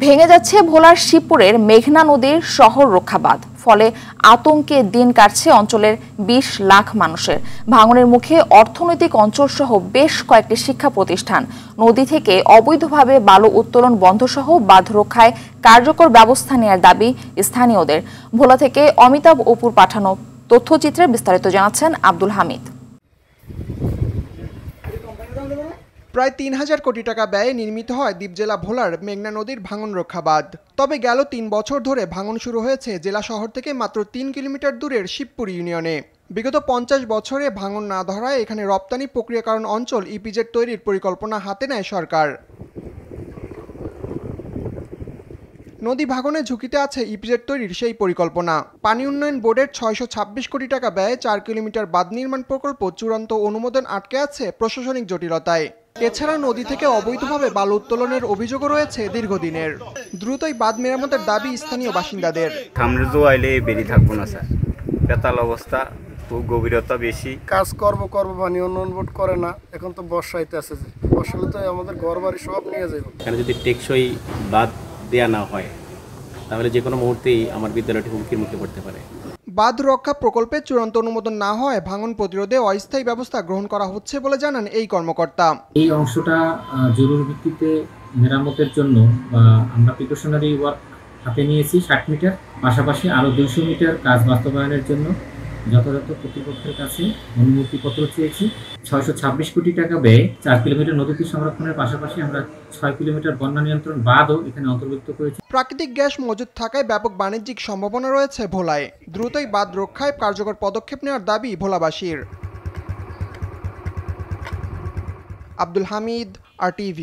ভেঙে যাচ্ছে ভোলার শিবপুরের মেঘনা নদীর শহর রক্ষা বাঁধ। ফলে আতঙ্কে দিন কাটছে অঞ্চলের ২০ লাখ মানুষের। ভাঙনের মুখে অর্থনৈতিক অঞ্চল সহ বেশ কয়েকটি শিক্ষা প্রতিষ্ঠান। নদী থেকে অবৈধভাবে বালু উত্তোলন বন্ধ সহ বাঁধ রক্ষায় কার্যকর ব্যবস্থা নেওয়ার দাবি স্থানীয়দের। ভোলা থেকে অমিতাভ অপুর পাঠানো তথ্যচিত্রে বিস্তারিত জানাচ্ছেন আব্দুল হামিদ। প্রায় ৩,০০০ কোটি টাকা ব্যয়ে নির্মিত হয় দ্বীপজেলা ভোলার মেঘনা নদীর ভাঙন রক্ষা বাঁধ। তবে গেল ৩ বছর ধরে ভাঙন শুরু হয়েছে জেলা শহর থেকে মাত্র ৩ কিলোমিটার দূরের শিবপুর ইউনিয়নে। বিগত ৫০ বছরে ভাঙন না ধরায় এখানে রপ্তানি প্রক্রিয়াকরণ অঞ্চল ইপিজেড তৈরির পরিকল্পনা হাতে নেয় সরকার। নদী ভাঙনের ঝুঁকিতে আছে ইপিজেড তৈরির সেই পরিকল্পনা। পানি উন্নয়ন বোর্ডের ৬২৬ কোটি টাকা ব্যয়ে ৪ কিলোমিটার বাঁধ নির্মাণ প্রকল্প চূড়ান্ত অনুমোদন আটকে আছে প্রশাসনিক জটিলতায়। এছাড়া নদী থেকে অবৈধভাবে বালু উত্তোলনের অভিযোগও রয়েছে দীর্ঘদিনের। দ্রুতই বাঁধ মেরামতের দাবি স্থানীয় বাসিন্দাদের। সামনে জো আইলে বেরিয়ে থাকবো না স্যার, বেতাল অবস্থা, খুব গভীরতা বেশি। কাজ করবো পানি উন্নয়ন বোর্ড করে না। এখন তো বর্ষা আইতে আছে, বর্ষালে তো আমাদের ঘর বাড়ি সব নিয়ে যাবে। এখানে যদি টেকসই বাঁধ দেয়া না হয় তাহলে যে কোনো মুহূর্তেই আমার বিদ্যালয়টি হুমকির মুখে পড়তে পারে। বাঁধ রক্ষা প্রকল্পে চূড়ান্ত অনুমোদন না হয় ভাঙন প্রতিরোধে অস্থায়ী ব্যবস্থা গ্রহণ করা হচ্ছে বলে জানান এই কর্মকর্তা। এই অংশটা জরুরি ভিত্তিতে মেরামতের জন্য আমরা প্রিকশনারি ওয়ার্ক হাতে নিয়েছি ৬০ মিটার, পাশাপাশি আরও ২০০ মিটার কাজ বাস্তবায়নের জন্য যথাযথ কর্তৃপক্ষের কাছে অনুমতিপত্র চেয়েছি। ৬২৬ কোটি টাকা ব্যয়ে ৪ কিলোমিটার নদীটি সংরক্ষণের পাশাপাশি আমরা ৬ কিলোমিটার বন্যা নিয়ন্ত্রণ বাঁধও এখানে অন্তর্ভুক্ত করেছি। প্রাকৃতিক গ্যাস মজুদ থাকায় ব্যাপক বাণিজ্যিক সম্ভাবনা রয়েছে ভোলায়। দ্রুতই বাঁধ রক্ষায় কার্যকর পদক্ষেপ নেওয়ার দাবি ভোলাবাসীর। আব্দুল হামিদ, RTV।